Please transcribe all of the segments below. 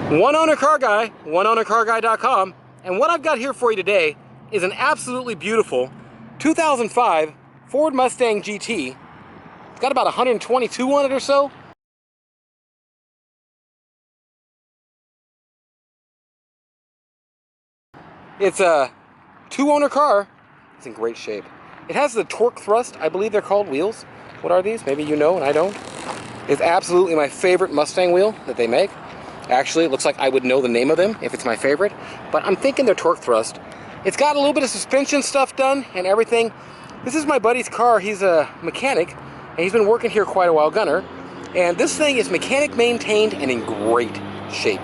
One owner car guy, oneownercarguy.com, and what I've got here for you today is an absolutely beautiful 2005 Ford Mustang GT. It's got about 122 on it or so. It's a two-owner car. It's in great shape. It has the torque thrust, I believe they're called, wheels. What are these? Maybe you know and I don't. It's absolutely my favorite Mustang wheel that they make. Actually, it looks like I would know the name of them if it's my favorite, but I'm thinking they're torque thrust. It's got a little bit of suspension stuff done and everything. This is my buddy's car. He's a mechanic, and he's been working here quite a while, Gunner. And this thing is mechanic maintained and in great shape.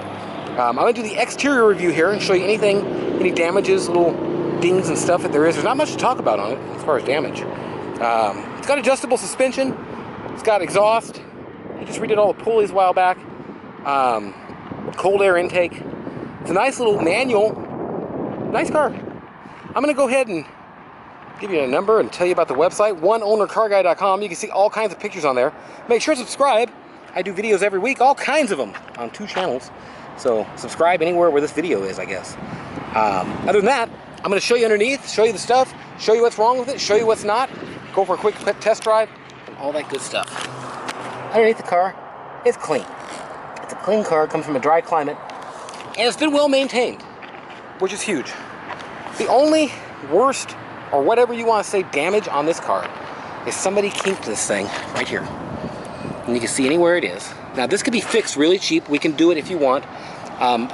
I'm going to do the exterior review here and show you anything, any damages, little dings and stuff that there is. There's not much to talk about on it as far as damage. It's got adjustable suspension. It's got exhaust. He just redid all the pulleys a while back. Cold air intake. It's a nice little manual. Nice car. I'm going to go ahead and give you a number and tell you about the website, oneownercarguy.com. You can see all kinds of pictures on there. Make sure to subscribe. I do videos every week, all kinds of them on 2 channels. So subscribe anywhere where this video is, I guess. Other than that, I'm going to show you underneath, show you the stuff, show you what's wrong with it, show you what's not, go for a quick test drive, and all that good stuff. Underneath the car, it's clean. It's a clean car, comes from a dry climate, and it's been well maintained, which is huge. The only worst, or whatever you want to say, damage on this car is somebody kinked this thing right here. And you can see anywhere it is. Now this could be fixed really cheap. We can do it if you want.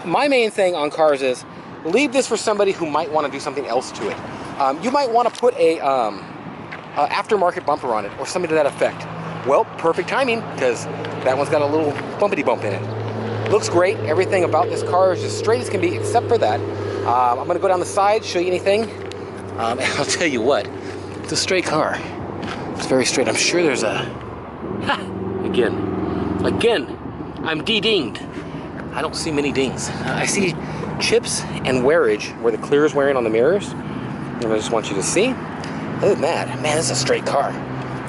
My main thing on cars is leave this for somebody who might want to do something else to it. You might want to put a aftermarket bumper on it or something to that effect. Well, perfect timing, because that one's got a little bumpity bump in it. Looks great. Everything about this car is as straight as can be, except for that. I'm going to go down the side, show you anything. And I'll tell you what, it's a straight car. It's very straight. I'm sure there's a... Again, I'm de-dinged. I don't see many dings. I see chips and wearage where the clear is wearing on the mirrors. And I just want you to see. Other than that, man, this is a straight car.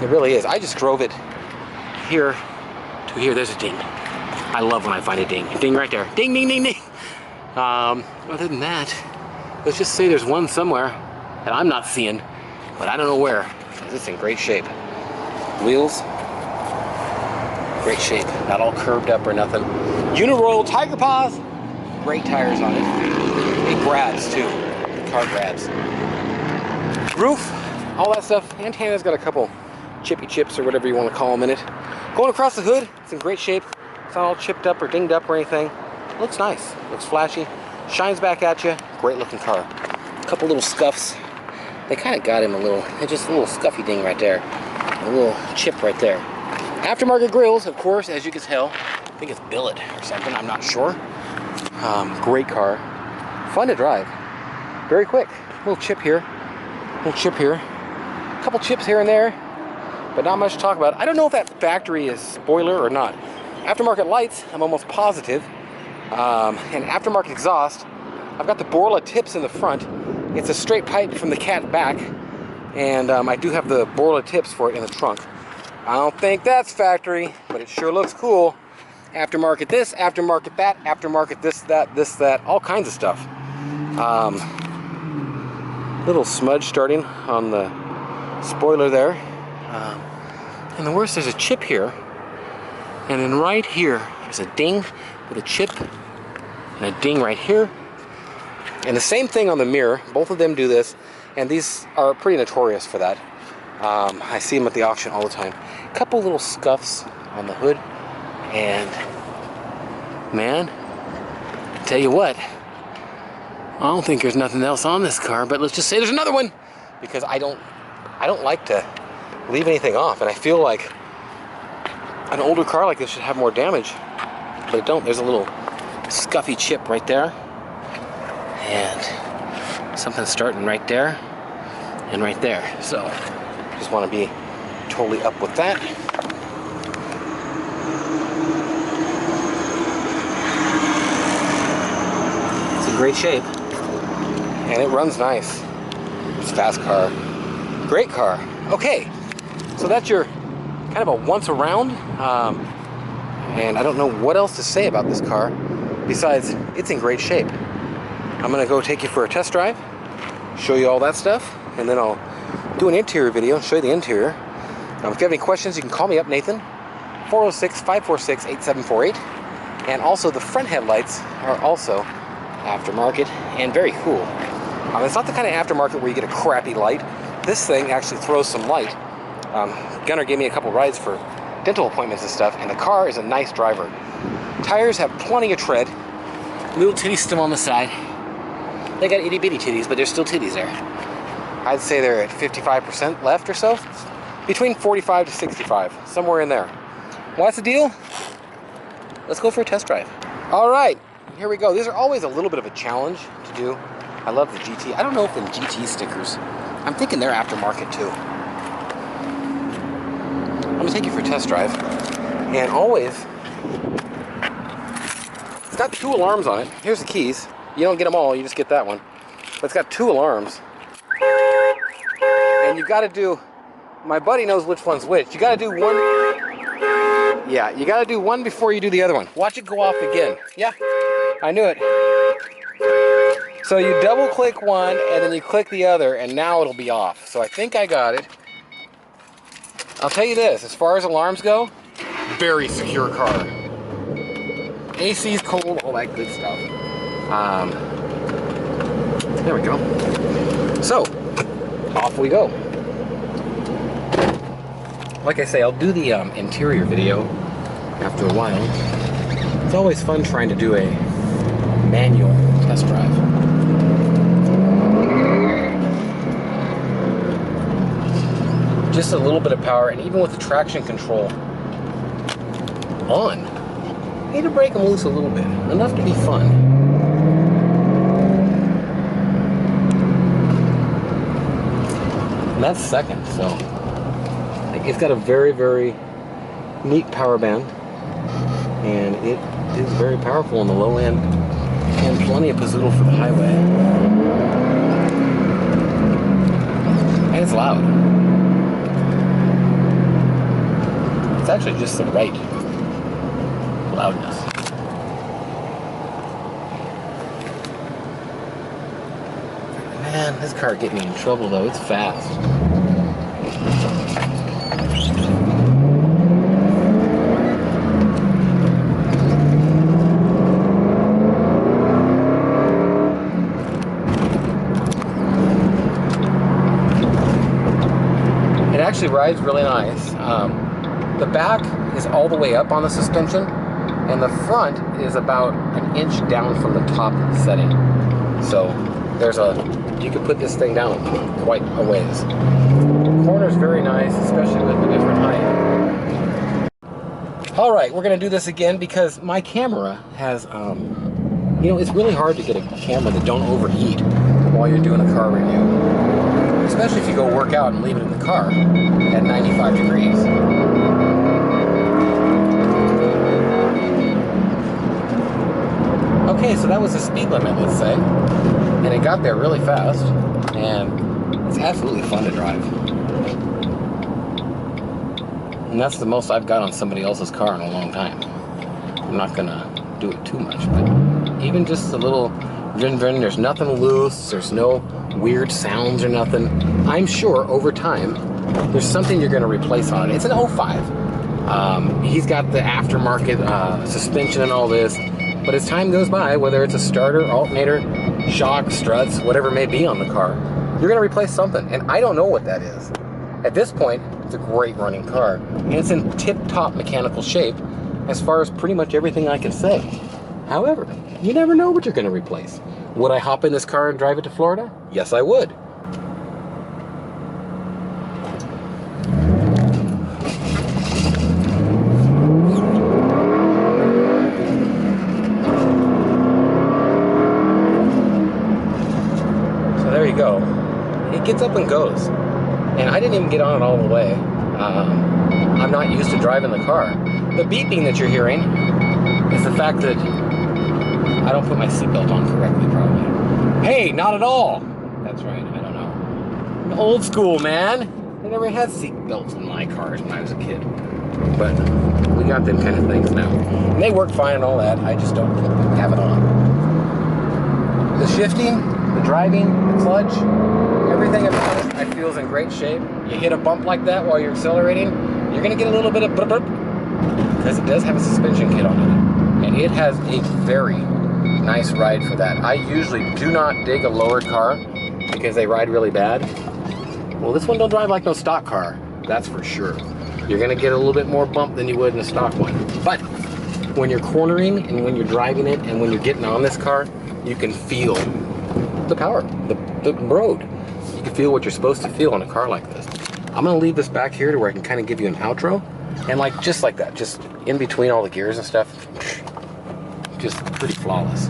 It really is. I just drove it here to here. There's a ding. I love when I find a ding. Ding right there. Ding, ding, ding, ding. Other than that, let's just say there's one somewhere that I'm not seeing, but I don't know where. It's in great shape. Wheels, great shape. Not all curved up or nothing. Uniroyal Tiger Paws. Great tires on it. It grabs too. The car grabs. Roof, all that stuff. Antenna's got a couple chippy chips or whatever you want to call them in it. Going across the hood, it's in great shape. It's not all chipped up or dinged up or anything. It looks nice. Looks flashy. Shines back at you. Great looking car. A couple little scuffs. They kind of got him a little. Just a little scuffy ding right there. A little chip right there. Aftermarket grills, of course, as you can tell. I think it's billet or something. I'm not sure. Great car. Fun to drive. Very quick. Little chip here. Little chip here. A couple chips here and there. But not much to talk about. I don't know if that factory is spoiler or not. Aftermarket lights, I'm almost positive. And aftermarket exhaust, I've got the Borla tips in the front. It's a straight pipe from the cat back. And I do have the Borla tips for it in the trunk. I don't think that's factory, but it sure looks cool. Aftermarket this, aftermarket that, aftermarket this, that, all kinds of stuff. Little smudge starting on the spoiler there. And the worst, there's a chip here. And then right here, there's a ding with a chip and a ding right here. And the same thing on the mirror. Both of them do this. And these are pretty notorious for that. I see them at the auction all the time. A couple little scuffs on the hood. And man, tell you what, I don't think there's nothing else on this car, but let's just say there's another one, because I don't like to leave anything off, and I feel like an older car like this should have more damage, but it don't. There's a little scuffy chip right there, and something starting right there and right there. So just want to be totally up with that. It's in great shape, and it runs nice. It's a fast car. Great car. Okay, so that's your kind of a once around, and I don't know what else to say about this car. Besides, it's in great shape. I'm gonna go take you for a test drive, show you all that stuff, and then I'll do an interior video and show you the interior. If you have any questions, you can call me up, Nathan, 406-546-8748. And also the front headlights are also aftermarket and very cool. It's not the kind of aftermarket where you get a crappy light. This thing actually throws some light. Gunnar gave me a couple rides for dental appointments and stuff, and the car is a nice driver. Tires have plenty of tread. Little titties still on the side. They got itty bitty titties, but there's still titties there. I'd say they're at 55% left or so. Between 45 to 65, somewhere in there. Well, that's the deal. Let's go for a test drive. All right, here we go. These are always a little bit of a challenge to do. I love the GT. I don't know if the GT stickers, I'm thinking they're aftermarket too. I'm gonna take you for a test drive. And always, it's got 2 alarms on it. Here's the keys. You don't get them all, you just get that one. But it's got 2 alarms. And you gotta do, my buddy knows which one's which. You gotta do one. Yeah, you gotta do one before you do the other one. Watch it go off again. Yeah, I knew it. So you double click one and then you click the other and now it'll be off. So I think I got it. I'll tell you this, as far as alarms go, very secure car. AC's cold, all that good stuff. There we go. So, off we go. Like I say, I'll do the interior video after a while. It's always fun trying to do a manual test drive. Just a little bit of power, and even with the traction control on, you need to break them loose a little bit, enough to be fun. And that's second, so it's got a very, very neat power band, and it is very powerful on the low end, and plenty of pizzoodle for the highway. And it's loud. It's actually just the right loudness. Man, this car getting me in trouble though. It's fast. It actually rides really nice. The back is all the way up on the suspension, and the front is about an inch down from the top setting. So there's you could put this thing down quite a ways. The corner's very nice, especially with the different height. All right, we're gonna do this again because my camera has, you know, it's really hard to get a camera that don't overheat while you're doing a car review. Especially if you go work out and leave it in the car at 95 degrees. Okay, so that was the speed limit, let's say. And it got there really fast, and it's absolutely fun to drive. And that's the most I've got on somebody else's car in a long time. I'm not gonna do it too much, but even just a little vin-vin, there's nothing loose, there's no weird sounds or nothing. I'm sure over time, there's something you're gonna replace on it. It's an 05. He's got the aftermarket suspension and all this, but as time goes by, whether it's a starter, alternator, shock, struts, whatever may be on the car, you're gonna replace something, and I don't know what that is. At this point, it's a great running car, and it's in tip-top mechanical shape as far as pretty much everything I can say. However, you never know what you're gonna replace. Would I hop in this car and drive it to Florida? Yes, I would. There you go. It gets up and goes. And I didn't even get on it all the way. I'm not used to driving the car. The beeping that you're hearing is the fact that I don't put my seatbelt on correctly, probably. Hey, not at all! That's right, I don't know. I'm old school, man. I never had seatbelts in my cars when I was a kid. but we got them kind of things now. And they work fine and all that. I just don't have it on. The shifting, the driving, the clutch, everything about it I feel is in great shape. You hit a bump like that while you're accelerating, you're going to get a little bit of burp, because it does have a suspension kit on it. And it has a very nice ride for that. I usually do not dig a lowered car because they ride really bad. Well, this one don't drive like no stock car, that's for sure. You're gonna get a little bit more bump than you would in a stock one. But when you're cornering and when you're driving it and when you're getting on this car, you can feel the power, the road. You can feel what you're supposed to feel on a car like this. I'm gonna leave this back here to where I can kind of give you an outro. And like, just like that, just in between all the gears and stuff, just pretty flawless.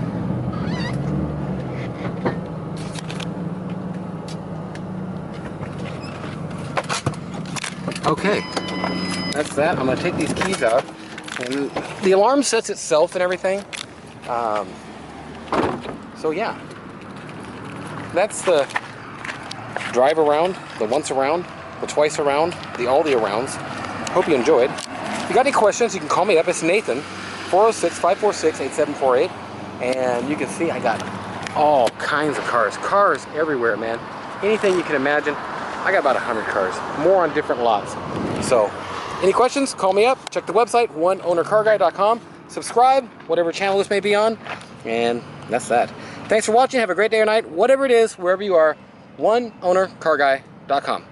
Okay, that's that. I'm gonna take these keys out, and the alarm sets itself and everything. So yeah, that's the drive around, the once around, the twice around, all the arounds. Hope you enjoyed. If you got any questions, you can call me up. It's Nathan, 406-546-8748. And you can see I got all kinds of cars. Cars everywhere, man. Anything you can imagine. I got about 100 cars, more on different lots. So, any questions, call me up. Check the website, oneownercarguy.com. Subscribe, whatever channel this may be on. And that's that. Thanks for watching. Have a great day or night. Whatever it is, wherever you are, oneownercarguy.com.